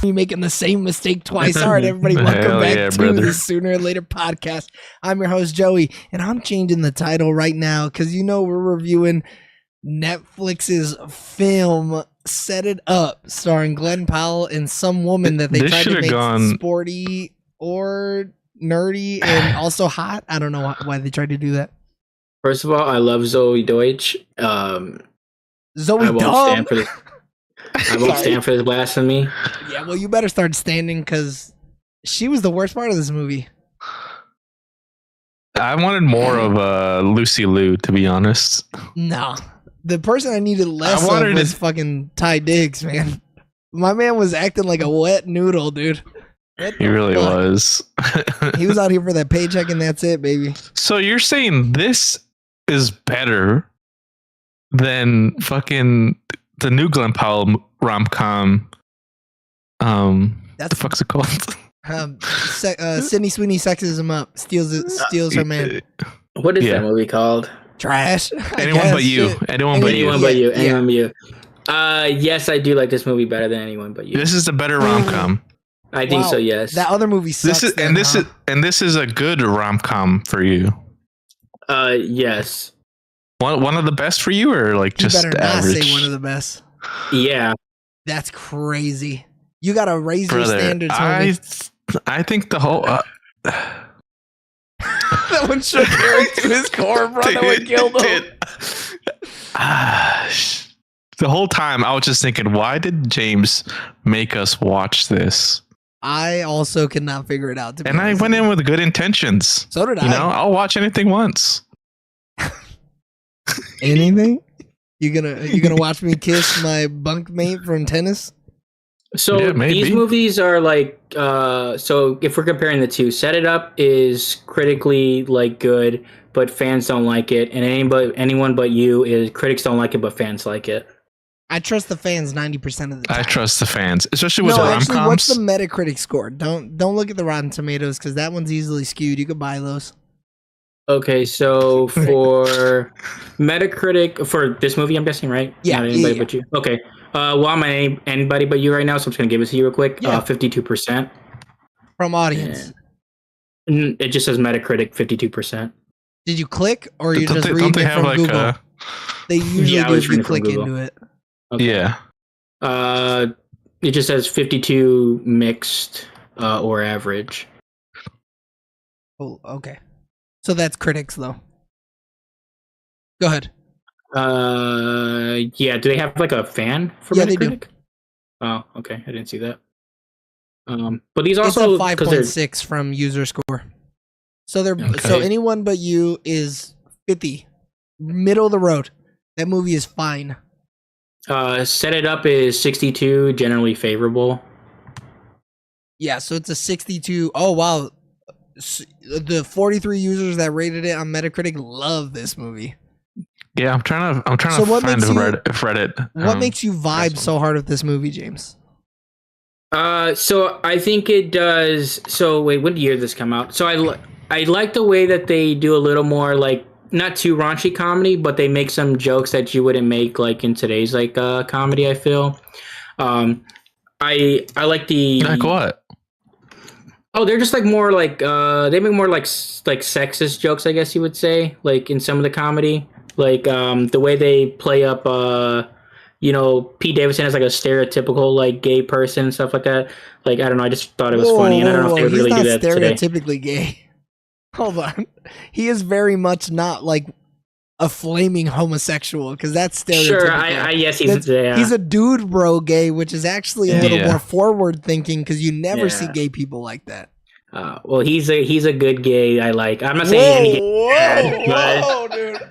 me making the same mistake twice. All right, everybody, welcome back to the Sooner or Later podcast. I'm your host, Joey, and I'm changing the title right now because we're reviewing Netflix's film Set It Up, starring Glenn Powell and some woman that they tried to make sporty or nerdy and also hot. I don't know why they tried to do that. First of all, I love Zoe Deutsch. Zoe I won't stand for this blasphemy. Yeah, well, you better start standing because she was the worst part of this movie. I wanted more of Lucy Liu, to be honest. No. The person I needed less of was fucking Ty Diggs, man. My man was acting like a wet noodle, dude. He really was. He was out here for that paycheck and that's it, baby. So you're saying this is better than fucking the new Glenn Powell rom-com? What the fuck's it called? Sydney Sweeney sexes him up, steals her man. What is that movie called? Trash. Anyone but you. Anyone but you. Yes, I do like this movie better than Anyone But You. This is a better rom-com. I think so. Yes. That other movie sucks. This is a good rom-com for you. Yes. One of the best for you, or like just better average? Not say one of the best. Yeah. That's crazy. You gotta raise your Brother, standards. I think the whole that one shook Eric to his core, bro. That one killed him. The whole time I was just thinking, why did James make us watch this? I also could not figure it out. And I went in with good intentions. So did I. I'll watch anything once. Anything? You gonna watch me kiss my bunkmate from tennis? So yeah, these movies are like, so if we're comparing the two, Set It Up is critically like good, but fans don't like it, and Anyone But You is critics don't like it, but fans like it. I trust the fans 90% of the time. I trust the fans, especially with rom-coms. Actually, what's the Metacritic score? Don't look at the Rotten Tomatoes because that one's easily skewed. You could buy those. Okay, so for Metacritic for this movie, I'm guessing, right? Yeah. Not Anybody But You. Okay. Well, I'm Anybody But You right now, so I'm just gonna give it to you real quick. Yeah. 52% from audience. And it just says Metacritic 52%. Did you click or you just read it from Google? They usually do if you click into it. Okay. Yeah. It just says 52 mixed or average. Oh, okay. So that's critics though. Go ahead. Yeah. Do they have like a fan for Metacritic? Yeah, they do. Oh, okay. I didn't see that. But these also it's a 5.6 from user score. So so Anyone But You is 50, middle of the road. That movie is fine. Set It Up is 62, generally favorable. Yeah, so it's a 62. Oh wow, the 43 users that rated it on Metacritic love this movie. Yeah, I'm trying to find Reddit. What makes you vibe so hard with this movie, James? So I think it does. So wait, when year did this come out? So I like the way that they do a little more like not too raunchy comedy, but they make some jokes that you wouldn't make like in today's like comedy. I feel. I like the like what? Oh, they're just like more like they make more like sexist jokes, I guess you would say, like in some of the comedy, like the way they play up Pete Davidson as like a stereotypical like gay person and stuff like that. Like I don't know, I just thought it was funny, and I don't know if they would really do that today. He's not stereotypically gay. Hold on, he is very much not like a flaming homosexual because that's stereotypical. Sure, yes, he's a dude bro gay, which is actually a little more forward thinking because you never see gay people like that. Well, he's a good gay. I like. I'm not saying any gay bad, dude.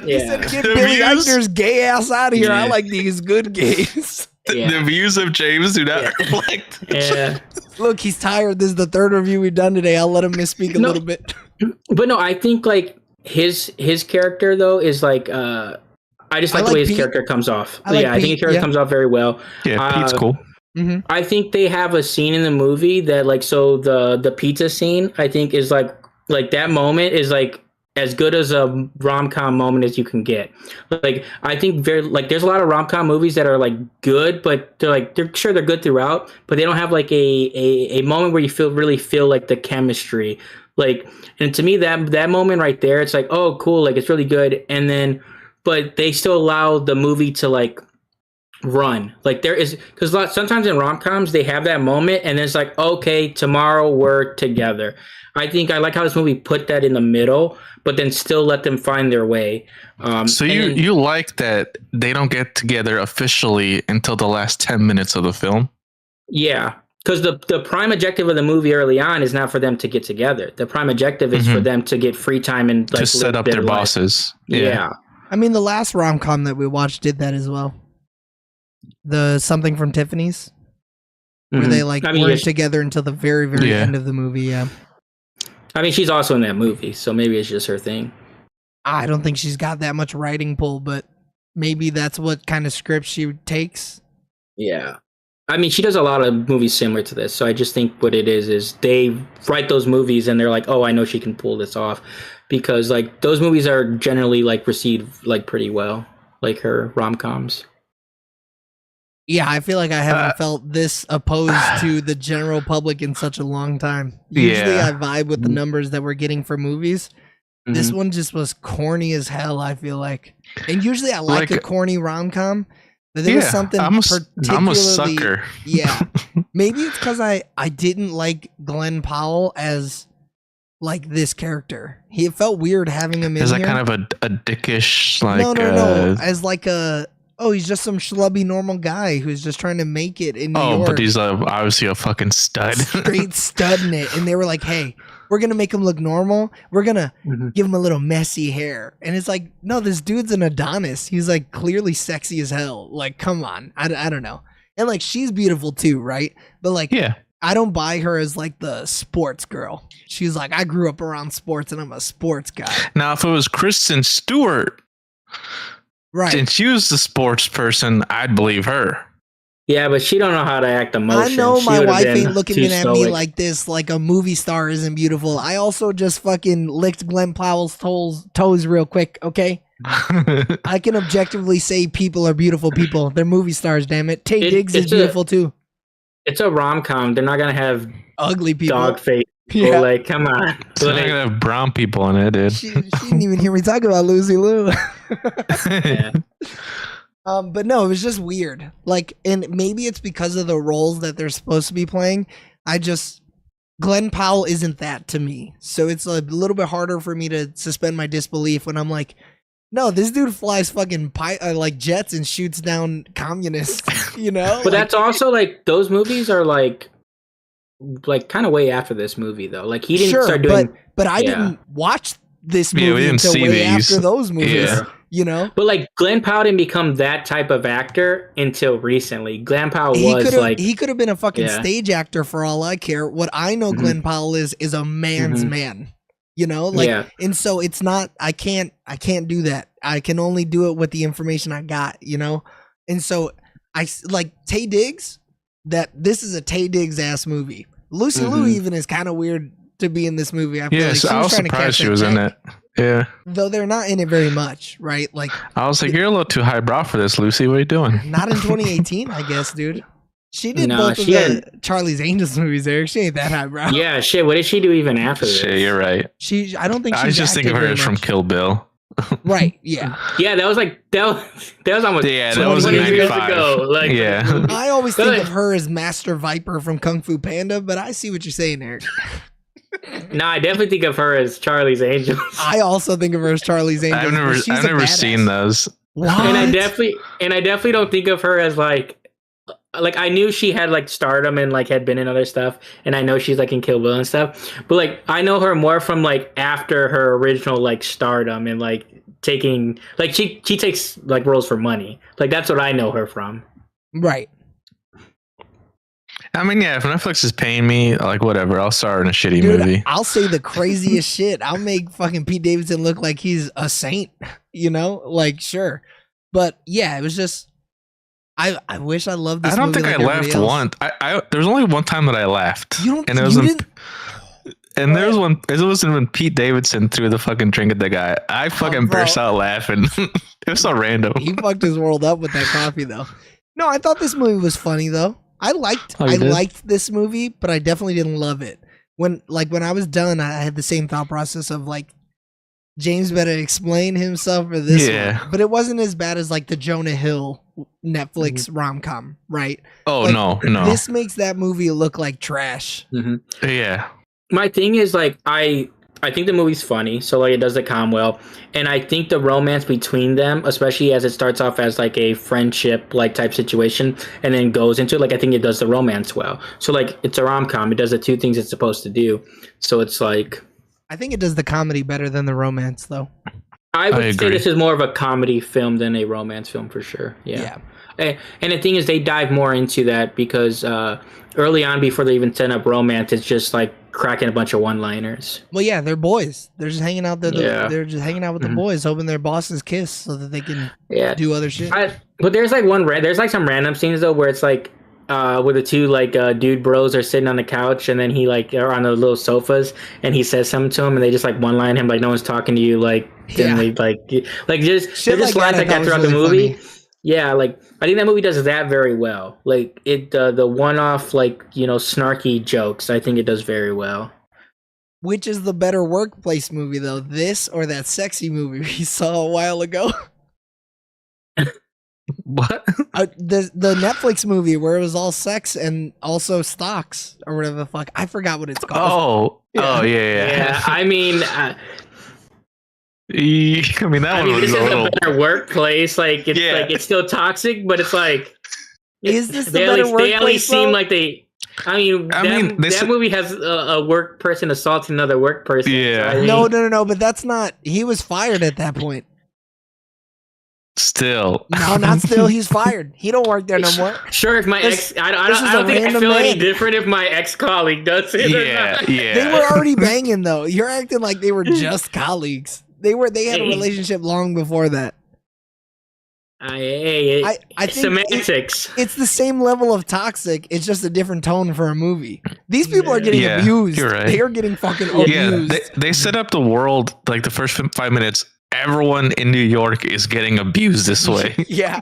He said, "Get Billy Eichner's gay ass out of here." I like these good gays. The views of James do not reflect. Yeah. Look, he's tired. This is the third review we've done today. I'll let him misspeak a little bit. But no, I think like his character though is like I just like the way his character comes off. I think his character comes off very well. Yeah, Pete's cool. Mm-hmm. I think they have a scene in the movie that like the pizza scene I think is like that moment is like as good as a rom-com moment as you can get. Like I think there's a lot of rom-com movies that are like good, but they're good throughout, but they don't have like a moment where you really feel like the chemistry. Like, and to me that moment right there, it's like, oh cool, like it's really good, and then but they still allow the movie to like run. Like there is, because sometimes in rom-coms they have that moment and then it's like, okay, tomorrow we're together. I think I like how this movie put that in the middle, but then still let them find their way. So you like that they don't get together officially until the last 10 minutes of the film? Yeah, because the prime objective of the movie early on is not for them to get together. The prime objective is for them to get free time and like to set up their bosses. Yeah. I mean, the last rom-com that we watched did that as well. The Something from Tiffany's, where they like weren't together until the very, very end of the movie. Yeah. I mean, she's also in that movie, so maybe it's just her thing. I don't think she's got that much writing pull, but maybe that's what kind of script she takes. Yeah. I mean, she does a lot of movies similar to this, so I just think what it is they write those movies and they're like, oh, I know she can pull this off, because like those movies are generally like received like pretty well, like her rom-coms. Yeah, I feel like I haven't felt this opposed to the general public in such a long time. Usually I vibe with the numbers that we're getting for movies. This one just was corny as hell, I feel like. And usually I like a corny rom-com, but there was something particularly... I'm a sucker. Yeah. Maybe it's because I didn't like Glenn Powell as like this character. It felt weird having him in here. Is that kind of a dickish, like... No. As like a... Oh, he's just some schlubby normal guy who's just trying to make it in New York. Oh, but he's obviously a fucking stud. Straight studding it. And they were like, hey, we're going to make him look normal. We're going to give him a little messy hair. And it's like, no, this dude's an Adonis. He's like clearly sexy as hell. Like, come on. I don't know. And like, she's beautiful too, right? But like, I don't buy her as like the sports girl. She's like, I grew up around sports and I'm a sports guy. Now, if it was Kristen Stewart... Right. Since she was the sports person, I'd believe her. Yeah, but she don't know how to act emotion. I know my wife ain't looking at me like this, like a movie star isn't beautiful. I also just fucking licked Glenn Powell's toes real quick, okay? I can objectively say people are beautiful people. They're movie stars, damn it. Tay Diggs is beautiful too. It's a rom-com. They're not going to have ugly people. Dog face. Yeah. Like, come on. They're not gonna have brown people in it, dude. She didn't even hear me talk about Lucy Liu. But no, it was just weird. Like, and maybe it's because of the roles that they're supposed to be playing. Glenn Powell isn't that to me. So it's a little bit harder for me to suspend my disbelief when I'm like, no, this dude flies fucking like jets and shoots down communists, you know? But that's also like, those movies are like kind of way after this movie though. Like he didn't start doing but I didn't watch this movie until way after those movies. You know? But like Glenn Powell didn't become that type of actor until recently. Glenn Powell he could have been a fucking stage actor for all I care. What I know Glenn Powell is a man's man. You know? Like and so it's not I can't do that. I can only do it with the information I got, you know? And so I like Tay Diggs, that this is a Tay Diggs ass movie. Lucy Liu even is kind of weird to be in this movie. I feel like I was surprised she was in it. Yeah. Though they're not in it very much, right? Like I was like, you're a little too highbrow for this, Lucy. What are you doing? Not in 2018, I guess, dude. She did both of the Charlie's Angels movies, Eric. She ain't that highbrow. Yeah, shit. What did she do even after this? Shit, you're right. I don't think she's I just think of her as from Kill Bill. Right, yeah. Yeah, that was like that was almost that was 20 years ago. Like I always think of her as Master Viper from Kung Fu Panda, but I see what you're saying, Eric. No, I definitely think of her as Charlie's Angels. I also think of her as Charlie's Angels. I've never seen those. What? And I definitely don't think of her as like I knew she had like stardom and like had been in other stuff, and I know she's like in Kill Bill and stuff, but like I know her more from like after her original like stardom and like taking like she takes like roles for money. Like that's what I know her from. Right. I mean, yeah, if Netflix is paying me, like whatever, I'll star in a shitty movie. I'll say the craziest shit. I'll make fucking Pete Davidson look like he's a saint, you know? Like, sure. But yeah, it was just I wish I loved this movie. I don't think I laughed once. There was only one time that I laughed. You don't, and it was And there was one. It was when Pete Davidson threw the fucking drink at the guy. I fucking burst out laughing. It was so random. He fucked his world up with that coffee, though. No, I thought this movie was funny, though. I liked this movie, but I definitely didn't love it. When I was done, I had the same thought process of like, James better explain himself for this one. But it wasn't as bad as like the Jonah Hill Netflix rom-com, right? Oh, like, no. This makes that movie look like trash. Mm-hmm. Yeah. My thing is like, I think the movie's funny, so like it does the com well, and I think the romance between them, especially as it starts off as like a friendship like type situation, and then goes into like I think it does the romance well. So like it's a rom-com, it does the two things it's supposed to do. So it's like I think it does the comedy better than the romance, though. I would say this is more of a comedy film than a romance film for sure. Yeah. And the thing is, they dive more into that because early on, before they even set up romance, it's just like cracking a bunch of one-liners. Well, yeah, they're boys. They're just hanging out there. They're just hanging out with the boys, hoping their bosses kiss so that they can do other shit. But there's like there's like some random scenes though where it's like where the two like dude bros are sitting on the couch and then he like are on the little sofas and he says something to him and they just like one-line him like no one's talking to you like they, like just shit they're just lines like that throughout really the movie. Funny. Yeah, like I think that movie does that very well. Like it, the one-off, like snarky jokes. I think it does very well. Which is the better workplace movie, though? This or that sexy movie we saw a while ago? What? The Netflix movie where it was all sex and also stocks or whatever the fuck. I forgot what it's called. Yeah. I mean. That one was this a is little a better workplace. Like it's like it's still toxic, but it's like is this the better workplace? They at least seem like they. That movie has a work person assaulting another work person. Yeah. So No. But that's not. He was fired at that point. Still. No, not still. He's fired. He don't work there no more. Sure, if my ex, I don't think I feel any different if my ex-colleague does it. Yeah. They were already banging though. You're acting like they were just colleagues. They had a relationship long before that. I think semantics. It's the same level of toxic. It's just a different tone for a movie. These people are getting abused. You're right. They are getting fucking abused. Yeah, they set up the world like the first 5 minutes. Everyone in New York is getting abused this way. Yeah,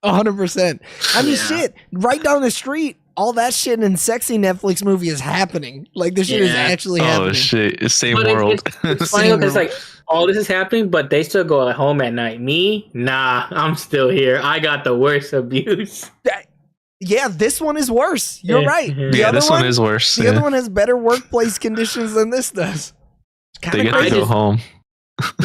100%. I mean, shit. Right down the street, all that shit in sexy Netflix movie is happening. Like this shit is actually happening. Oh shit! It's same world. It's funny because like all this is happening, but they still go home at night. Me, nah, I'm still here. I got the worst abuse. Yeah, this one is worse. You're right. This one is worse. The other one has better workplace conditions than this does. They get to go home.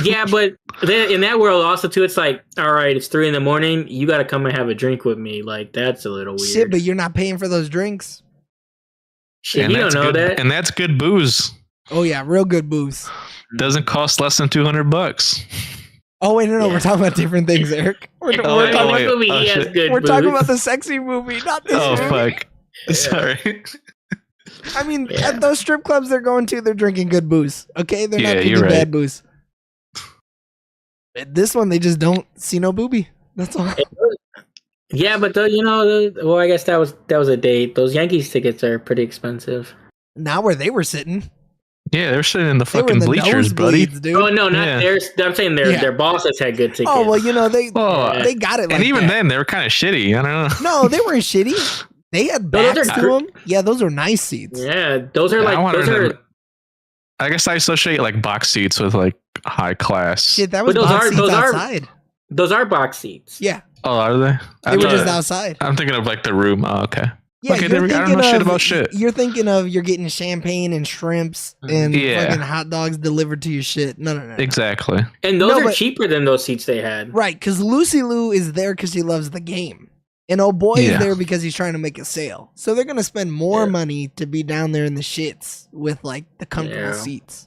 Yeah, but then in that world also too, it's like, all right, it's 3 a.m. You got to come and have a drink with me. Like that's a little weird. Shit, but you're not paying for those drinks. Shit, you don't know that. And that's good booze. Oh yeah, real good booze. Doesn't cost less than $200. Oh wait, no, we're talking about different things, Eric. We're talking about the sexy movie, not this movie. Fuck. Sorry. I mean, at those strip clubs they're going to, they're drinking good booze. Okay, they're not drinking bad booze. This one, they just don't see no boobie. That's all. Yeah, but well, I guess that was a date. Those Yankees tickets are pretty expensive. Not where they were sitting. Yeah, they're sitting in the fucking bleachers, buddy. Dude. Oh no, not theirs. I'm saying their bosses had good tickets. Oh well, they got it. Like and even that. then, they were kind of shitty. I don't know. No, they weren't shitty. They had backs to them. Yeah, those are nice seats. Yeah, those are like I guess I associate like box seats with like high class. Shit, that was box seats outside. Those are box seats. Yeah. Oh, are they? They were just outside. I'm thinking of like the room. Oh, okay. Yeah, okay, I don't know shit about shit. You're thinking of you're getting champagne and shrimps and fucking hot dogs delivered to your shit. No. Exactly. And those are cheaper than those seats they had. Right, because Lucy Lou is there because she loves the game. And old boy is there because he's trying to make a sale. So they're going to spend more money to be down there in the shits with like the comfortable seats.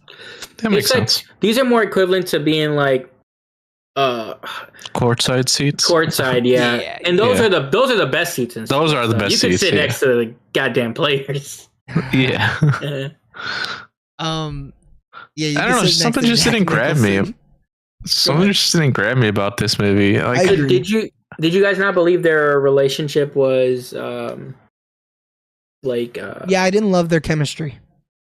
That makes sense. These are more equivalent to being like courtside seats. Courtside, yeah. And those are the best seats. Those are the best seats. You can sit next to the goddamn players. Yeah. Yeah. I don't know. Something just didn't grab me. Something just didn't grab me about this movie. Like, Did you guys not believe their relationship was yeah, I didn't love their chemistry.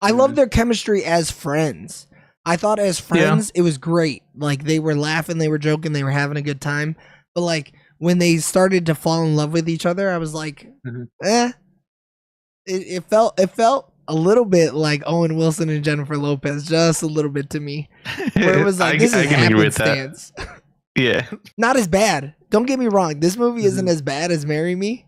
I love their chemistry as friends. I thought as friends it was great. Like they were laughing, they were joking, they were having a good time. But like when they started to fall in love with each other, I was like, It felt a little bit like Owen Wilson and Jennifer Lopez, just a little bit to me. Where it was like, this is happenstance. Yeah. Not as bad. Don't get me wrong. This movie isn't as bad as Marry Me,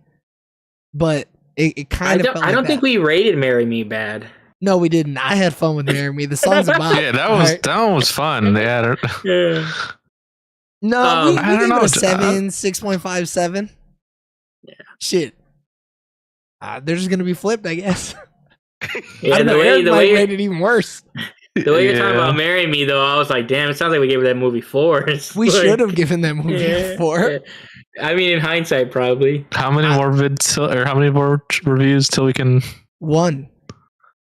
but it kind of felt I don't think we rated Marry Me bad. No, we didn't. I had fun with Marry Me. The song's about. Yeah, that one was fun. Yeah. No, we gave it a 7, 6.57. Yeah. Shit. They're just gonna be flipped, I guess. Yeah, the way made it even worse. The way you're talking about Marry Me, though, I was like, damn, it sounds like we gave that movie 4. We should have given that movie 4. Yeah. I mean, in hindsight, probably. How many more how many more reviews till we can? 1.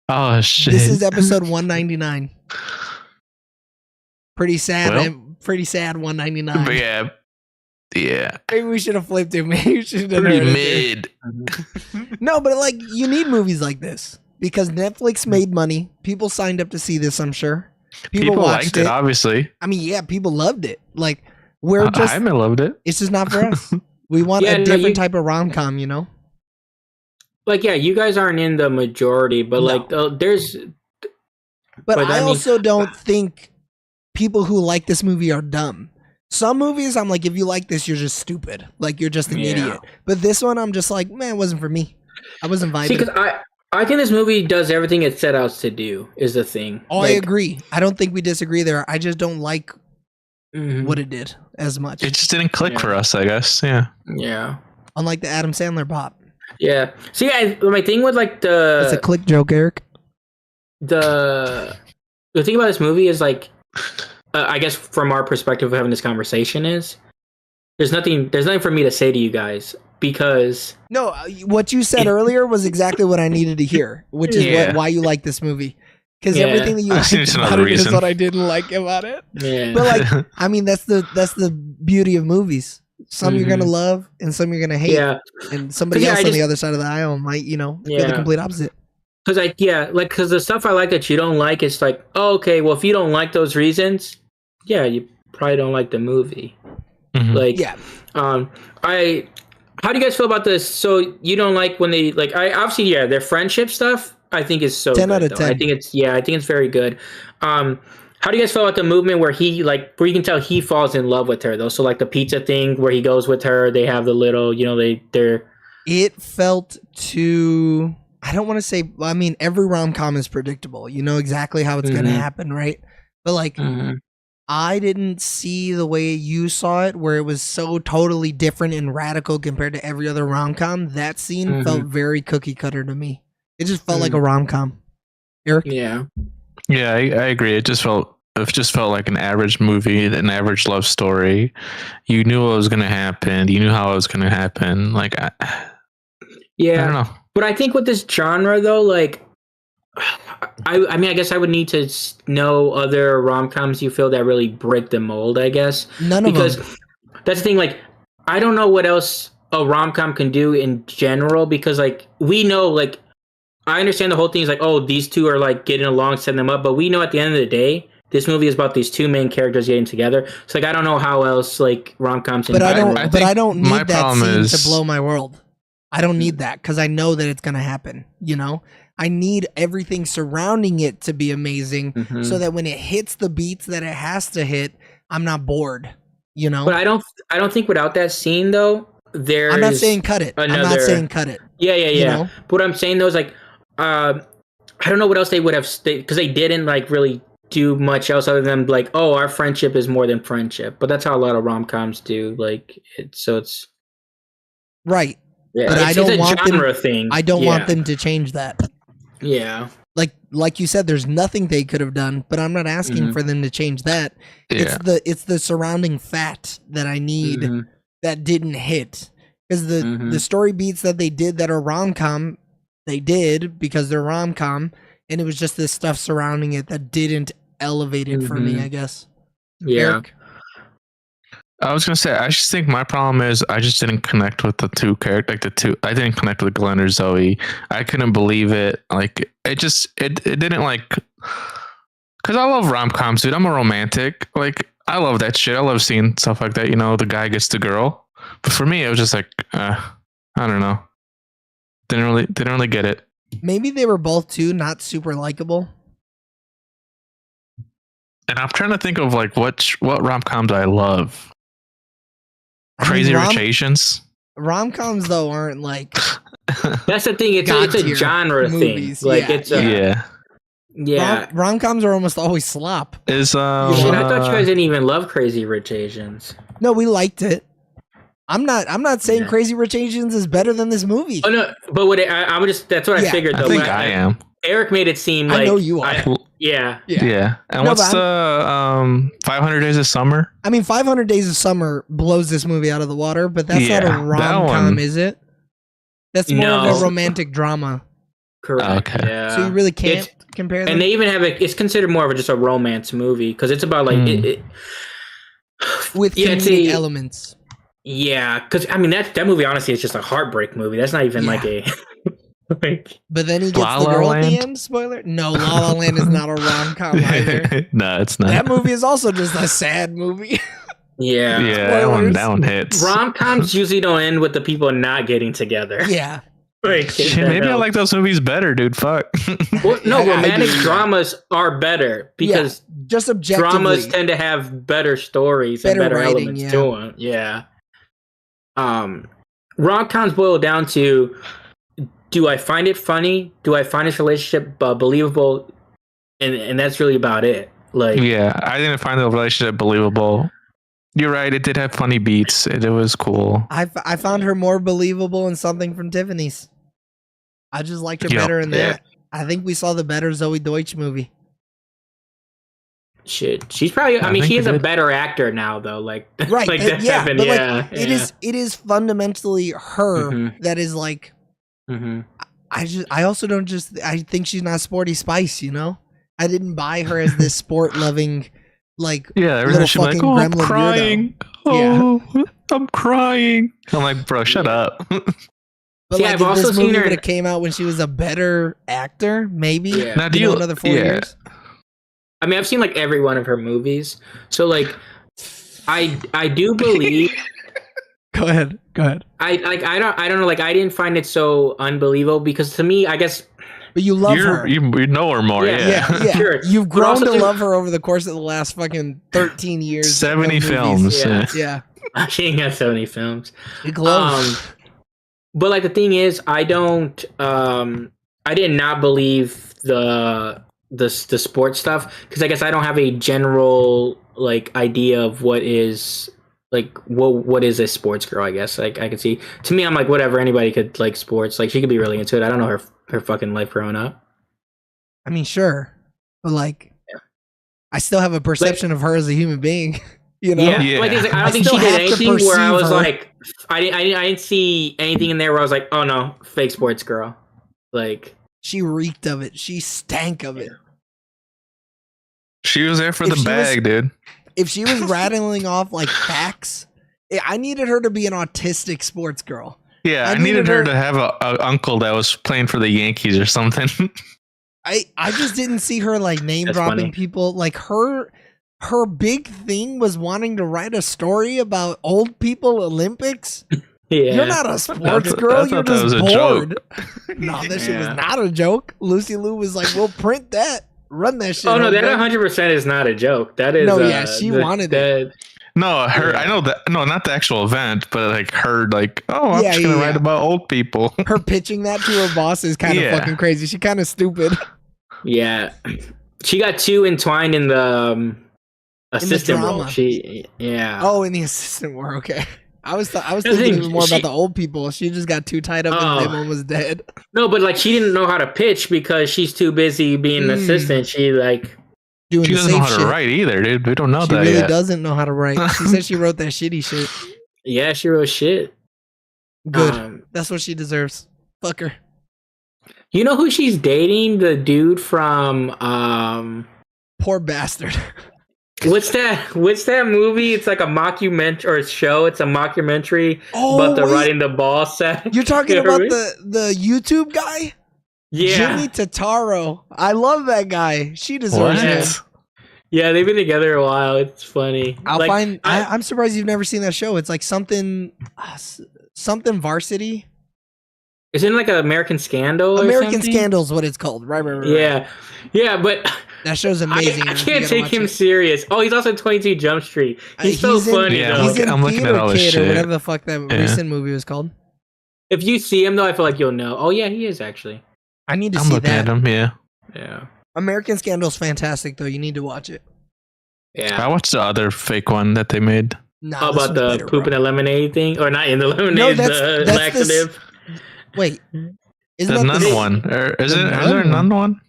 Oh shit! This is episode 199. Pretty sad. Pretty sad. 199. But yeah. Maybe we should have flipped it. Maybe we should have pretty mid. No, but like you need movies like this because Netflix made money. People signed up to see this. I'm sure people liked it. Obviously, I mean, yeah, people loved it. Like we're just, I loved it. It's just not for us. We want a different type of rom-com, you know. Like, yeah, you guys aren't in the majority, but like, there's. But I also don't think people who like this movie are dumb. Some movies, I'm like, if you like this, you're just stupid. Like, you're just an idiot. But this one, I'm just like, man, it wasn't for me. I wasn't vibing. See, because I think this movie does everything it set out to do, is the thing. Oh, I agree. I don't think we disagree there. I just don't like what it did as much. It just didn't click for us, I guess. Yeah. Yeah. Unlike the Adam Sandler pop. Yeah. See, my thing with like the... It's a click joke, Eric. The thing about this movie is like... I guess from our perspective of having this conversation is there's nothing for me to say to you guys because what you said earlier was exactly what I needed to hear, which is why you like this movie, because everything that you liked about it is what I didn't like about it. Yeah. But like, I mean, that's the beauty of movies. Some you're gonna love and some you're gonna hate. Yeah. And somebody else on the other side of the aisle might, feel the complete opposite. Because the stuff I like that you don't like, it's like, oh, okay, well, if you don't like those reasons, you probably don't like the movie. How do you guys feel about this? So you don't like when they obviously their friendship stuff I think is so 10 good, out of 10. I think it's very good. How do you guys feel about the movement where where you can tell he falls in love with her though? So like the pizza thing where he goes with her, they have the little, they're. It felt too. I don't want to say. I mean, every rom-com is predictable. You know exactly how it's gonna happen, right? But like. I didn't see the way you saw it, where it was so totally different and radical compared to every other rom-com. That scene felt very cookie cutter to me. It just felt like a rom-com. Eric? Yeah, I agree. It just felt like an average movie, an average love story. You knew what was going to happen. You knew how it was going to happen. Like, I don't know. But I think with this genre, though, like. I mean, I guess I would need to know other rom-coms you feel that really break the mold, I guess. None of them. Because that's the thing, like, I don't know what else a rom-com can do in general, because, like, we know, like, I understand the whole thing is like, oh, these two are, like, getting along, setting them up, but we know at the end of the day, this movie is about these two main characters getting together. So, like, I don't know how else, like, rom-coms... But I don't need that scene to blow my world. I don't need that, because I know that it's going to happen, I need everything surrounding it to be amazing so that when it hits the beats that it has to hit, I'm not bored, But I don't think without that scene though, I'm not saying cut it. I'm not saying cut it. Yeah. But what I'm saying though is like, I don't know what else they would have, because they didn't like really do much else other than like, oh, our friendship is more than friendship. But that's how a lot of rom-coms do. Like it's right. Yeah, but I don't want genre thing. I don't want them to change that. Yeah. Like you said, there's nothing they could have done, but I'm not asking for them to change that. Yeah. It's the surrounding fat that I need that didn't hit. Because the story beats that they did that are rom-com, they did because they're rom-com, and it was just this stuff surrounding it that didn't elevate it for me, I guess. Yeah. Eric? I was gonna say, I just think my problem is I just didn't connect with the two characters. Like the two, I didn't connect with Glenn or Zoe. I couldn't believe it. Like it didn't like. Because I love rom-coms, dude. I'm a romantic. Like I love that shit. I love seeing stuff like that. You know, the guy gets the girl. But for me, it was just like, I don't know. Didn't really get it. Maybe they were both too not super likable. And I'm trying to think of like what rom-coms I love. Crazy Rich Asians. Rom-coms though aren't like. That's the thing. It's a genre movies. thing. Like yeah. Rom-coms are almost always slop. Shit, I thought you guys didn't even love Crazy Rich Asians. No, we liked it. I'm not saying Crazy Rich Asians is better than this movie. Oh no, but I'm just that's what I figured though. I think I am. Eric made it seem like I know you are. Yeah. And what's the 500 Days of Summer? I mean, 500 Days of Summer blows this movie out of the water, but that's not a rom-com, is it? That's more of a romantic drama. Correct. Okay. Yeah. So you really can't compare them. And they even have it's considered more of just a romance movie because it's about like it with comedic elements. Yeah, because I mean that movie honestly is just a heartbreak movie. That's not even like a. But then he gets the girl at the end. Spoiler: no, La La Land is not a rom-com either. No, it's not. That movie is also just a sad movie. Yeah, that one hits. Rom-coms usually don't end with the people not getting together. Yeah. Like, maybe I like those movies better, dude. Fuck. Well, no, romantic dramas are better because just objectively, dramas tend to have better stories and better writing, elements to them. Yeah. Rom-coms boil down to: do I find it funny? Do I find this relationship believable? And that's really about it. Like, yeah, I didn't find the relationship believable. You're right. It did have funny beats. It was cool. I found her more believable in Something from Tiffany's. I just liked her better in that. I think we saw the better Zoe Deutsch movie. Shit, she's probably. I mean, she is a better actor now, though. Like, right? Like but it is fundamentally her Mm-hmm. that is like. Mm-hmm. I think she's not Sporty Spice. You know, I didn't buy her as this sport loving. Like, little fucking gremlin I'm crying. I'm crying. I'm like, bro, shut up. But I've also seen her. Would have came out when she was a better actor, maybe. Yeah. Now, another 4 years. I mean, I've seen like every one of her movies, so like, I do believe. Go ahead. I don't know. Like, I didn't find it so unbelievable because to me, I guess. But you love her. You know her more. Yeah. Sure. You've grown to love her over the course of the last fucking 13 years. 70 films. Yeah. She ain't got 70 films. Close. But like the thing is, I did not believe the sports stuff because I guess I don't have a general like idea of what is like what is a sports girl. I guess like I could see. To me, I'm like whatever. Anybody could like sports. Like she could be really into it. I don't know her fucking life growing up. I mean, sure, but like, I still have a perception of her as a human being. You know, Like, I don't think she did anything where I was like, I didn't see anything in there where I was like, oh no, fake sports girl. Like she reeked of it. She stank of it. She was there for the bag, dude. If she was rattling off like facts, I needed her to be an autistic sports girl. Yeah, I needed her to have a uncle that was playing for the Yankees or something. I just didn't see her like name dropping people. Like her big thing was wanting to write a story about old people Olympics. Yeah. You're not a sports girl. You're just bored. No, that shit was not a joke. Lucy Liu was like, "We'll print that. Run that shit." Oh no, that 100% is not a joke. That is she wanted it. No, her. I know that. No, not the actual event, but like her. Like, I'm just gonna write about old people. Her pitching that to her boss is kind of fucking crazy. She's kind of stupid. Yeah, she got too entwined in the assistant role. Oh, in the assistant role. Okay. I was thinking even more about the old people. She just got too tied up and everyone was dead. No, but like she didn't know how to pitch because she's too busy being an assistant. She like doing she doesn't know how to write either, dude. We don't know that. She really doesn't know how to write. She said she wrote that shitty shit. Yeah, she wrote shit. Good. That's what she deserves. Fuck her. You know who she's dating? The dude from Poor bastard. What's that movie? It's like a mockumentary or a show. It's a mockumentary about the riding the ball set. You're talking about the YouTube guy? Yeah. Jimmy Totaro. I love that guy. She deserves it. Yeah, they've been together a while. It's funny. I'm surprised you've never seen that show. It's like something Varsity. Isn't it like an American Scandal? American Scandal is what it's called. Right. Yeah, but that show's amazing. I can't take him serious. Oh, he's also 22 Jump Street. He's so funny. He's in I'm looking at all this shit. Or whatever the fuck that recent movie was called. If you see him though, I feel like you'll know. Oh yeah, he is actually. I need to see that. I'm looking at him. Yeah. American Scandal's fantastic though. You need to watch it. Yeah. I watched the other fake one that they made. How about the poop in the lemonade thing? Or not in the lemonade, the laxative? Wait. Isn't the nun one? Or is there a nun one?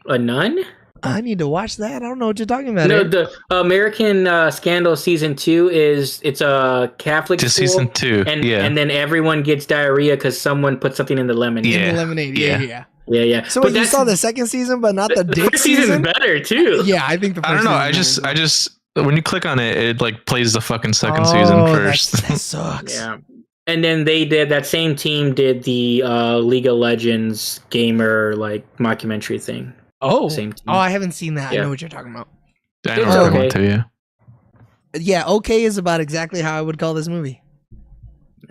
A nun? I need to watch that. I don't know what you're talking about. No, the American Scandal season 2 it's a Catholic school. Season 2, and then everyone gets diarrhea because someone put something in the lemonade. Yeah. In the lemonade, yeah. So but you saw the second season, but not the dick season? Season's better too. Yeah, I think the first I don't know. I just when you click on it, it like plays the fucking second season first. That sucks. Yeah. And then that same team did the League of Legends gamer like mockumentary thing. Oh, I haven't seen that. Yeah. I know what you're talking about. I know what you're talking about too, yeah. Yeah, okay is about exactly how I would call this movie.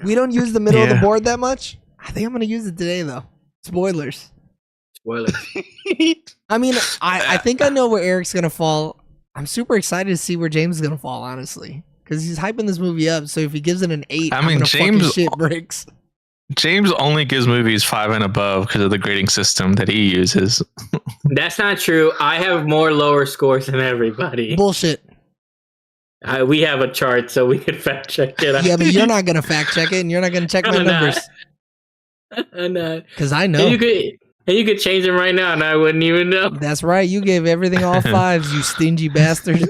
We don't use the middle of the board that much. I think I'm going to use it today, though. Spoilers. I mean, I think I know where Eric's going to fall. I'm super excited to see where James is going to fall, honestly. Because he's hyping this movie up, so if he gives it an 8, I'm gonna fucking shit bricks. James only gives movies 5 and above because of the grading system that he uses. That's not true. I have more lower scores than everybody. Bullshit. We have a chart, so we could fact check it. Yeah, but you're not going to fact check it, and you're not going to check my numbers. I'm not. Because I know. And you could change them right now, and I wouldn't even know. That's right. You gave everything all 5s, you stingy bastard.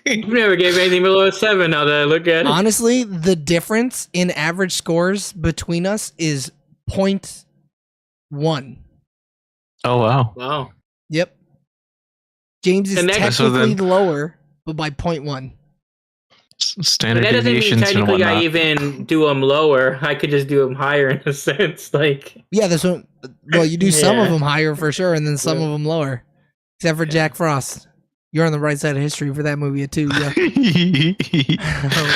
You never gave anything below a 7 now that I look at it. Honestly, the difference in average scores between us is 0.1. Oh, wow. Wow. Yep. James is technically lower, but by 0.1. Standard that doesn't mean deviations technically I even do them lower. I could just do them higher in a sense. Like, yeah, that's what. Well, you do some of them higher for sure, and then some of them lower. Except for Jack Frost. You're on the right side of history for that movie too. Yeah.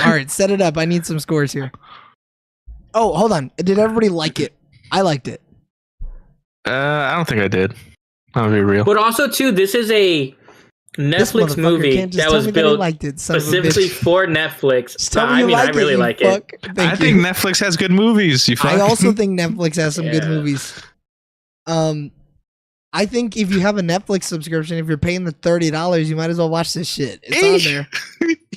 All right, set it up. I need some scores here. Oh, hold on. Did everybody like it? I liked it. I don't think I did. I'll be real. But also too, this is a Netflix movie that was built specifically for Netflix. I really like it. I think Netflix has good movies. I also think Netflix has some good movies. I think if you have a Netflix subscription, if you're paying the $30, you might as well watch this shit. It's on there.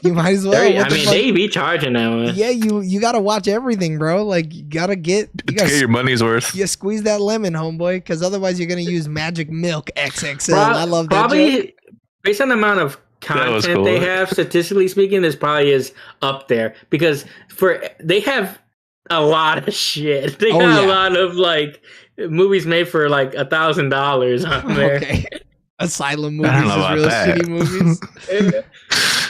You might as well. They be charging that. Yeah, you got to watch everything, bro. Like you gotta get your money's worth. You squeeze that lemon, homeboy, because otherwise you're gonna use Magic Milk XXL. I love that. Probably based on the amount of content they have, statistically speaking, this probably is up there because they have a lot of shit. They got a lot of like movies made for like $1,000 on there. Okay. Asylum movies is real shitty movies.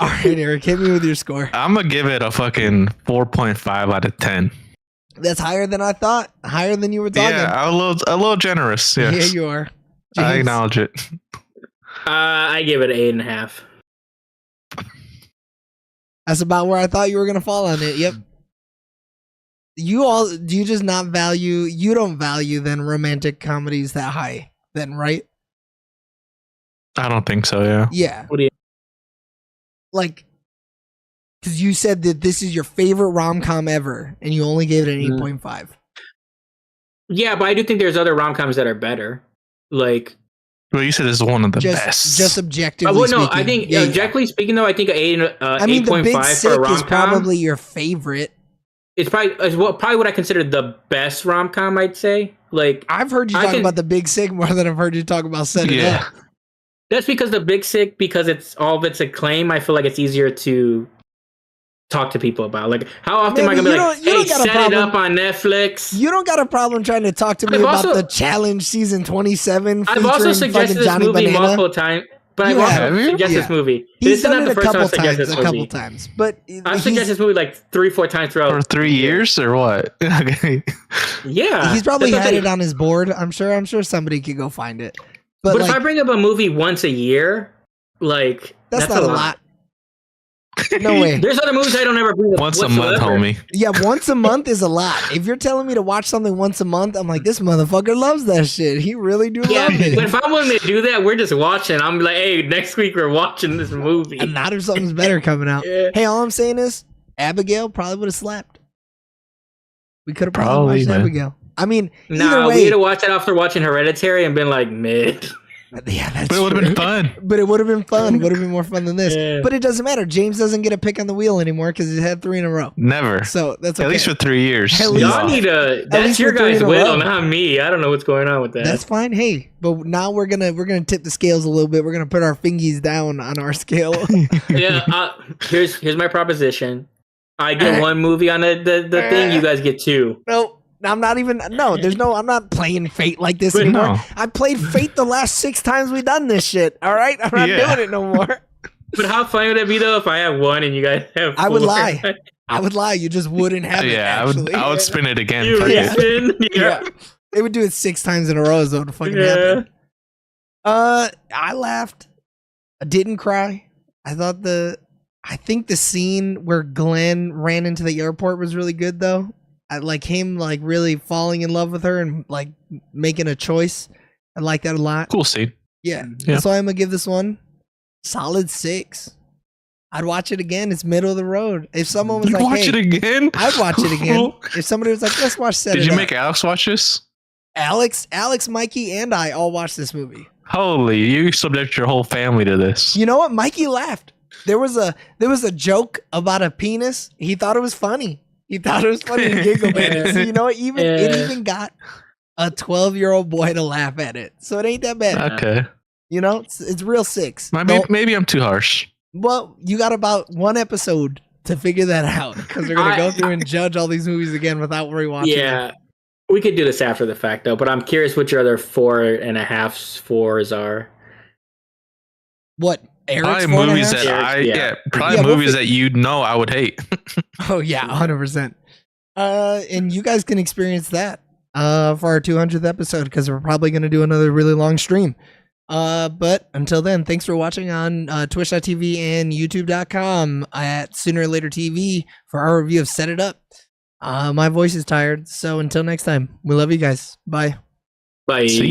All right, Eric, hit me with your score. I'm gonna give it a fucking 4.5 out of 10. That's higher than I thought. Higher than you were talking. Yeah, a little generous. Yes. Yeah, you are. James? I acknowledge it. I give it an 8.5. That's about where I thought you were gonna fall on it. Yep. You don't value then romantic comedies that high then, right? I don't think so, yeah. Yeah. What do you like? Because you said that this is your favorite rom-com ever, and you only gave it an 8.5. Yeah, but I do think there's other rom-coms that are better. Like, well, you said this is one of the best. Just objectively speaking. I think objectively speaking, though, I think 8.5 The Big for Sick a rom-com is probably your favorite. It's probably what I consider the best rom-com. I'd say. Like, I've heard you talk about The Big Sick more than I've heard you talk about Set It Up. That's because The Big Sick, because it's all of its acclaim, I feel like it's easier to talk to people about. Like, how often am I gonna be like, hey, Set It Up on Netflix? You don't got a problem trying to talk to me about the Challenge season 27 I've also suggested this movie multiple times, But I've also suggested this movie. He's done it a couple times. But I've suggested this movie like 3-4 times throughout. For 3 years or what? Okay. Yeah. He's probably had it on his board. I'm sure somebody could go find it. But if I bring up a movie once a year, like that's not a lot. No way. There's other movies I don't ever bring up once a month, homie. Yeah, once a month is a lot. If you're telling me to watch something once a month, I'm like, this motherfucker loves that shit. He really do love it. But if I'm willing to do that, we're just watching. I'm like, hey, next week we're watching this movie. And not if something's better coming out. Yeah. Hey, all I'm saying is, Abigail probably would have slapped. We could have probably watched Abigail. I mean, either way, we had to watch that after watching Hereditary and been like, mid. Yeah, that's but it would have been fun. But it would have been fun. Would have been more fun than this. Yeah. But it doesn't matter. James doesn't get a pick on the wheel anymore because he's had 3 in a row. Never. So that's okay. At least for 3 years. Y'all need a. That's your guys' will, not me. I don't know what's going on with that. That's fine. Hey, but now we're gonna tip the scales a little bit. We're gonna put our fingies down on our scale. Yeah. Here's my proposition. I get 1 movie on the thing. You guys get 2. Nope. I'm not even. No, there's no. I'm not playing Fate like this anymore. No. I played Fate the last 6 times we've done this shit. All right, I'm not doing it no more. But how funny would it be though if I have 1 and you guys have 4? I would lie. I would lie. You just wouldn't have it. Yeah, I would spin it again. Yeah. They would do it 6 times in a row as though to fucking happen. I laughed. I didn't cry. I think the scene where Glenn ran into the airport was really good though. I like him like really falling in love with her and like making a choice. I like that a lot. Cool scene. Yeah. That's why I'm gonna give this one solid 6. I'd watch it again. It's middle of the road. If someone was like, watch it again? I'd watch it again. If somebody was like, let's watch Set It Up. Did you make Alex watch this? Alex, Mikey, and I all watched this movie. Holy, you subject your whole family to this. You know what? Mikey laughed. There was a joke about a penis. He thought it was funny. He thought it was funny to giggle at it. So you know what? It even got a 12-year-old boy to laugh at it. So it ain't that bad. Okay. You know, it's real 6. Maybe I'm too harsh. Well, you got about 1 episode to figure that out because we're gonna go through and judge all these movies again without rewatching. Yeah, we could do this after the fact though. But I'm curious what your other 4.5 4s are. What? Eric's probably movies that movies that I would hate. Oh yeah, 100%. And you guys can experience that for our 200th episode because we're probably going to do another really long stream. But until then, thanks for watching on Twitch.tv and YouTube.com at Sooner or Later TV for our review of Set It Up. My voice is tired, so until next time, we love you guys. Bye. Bye. See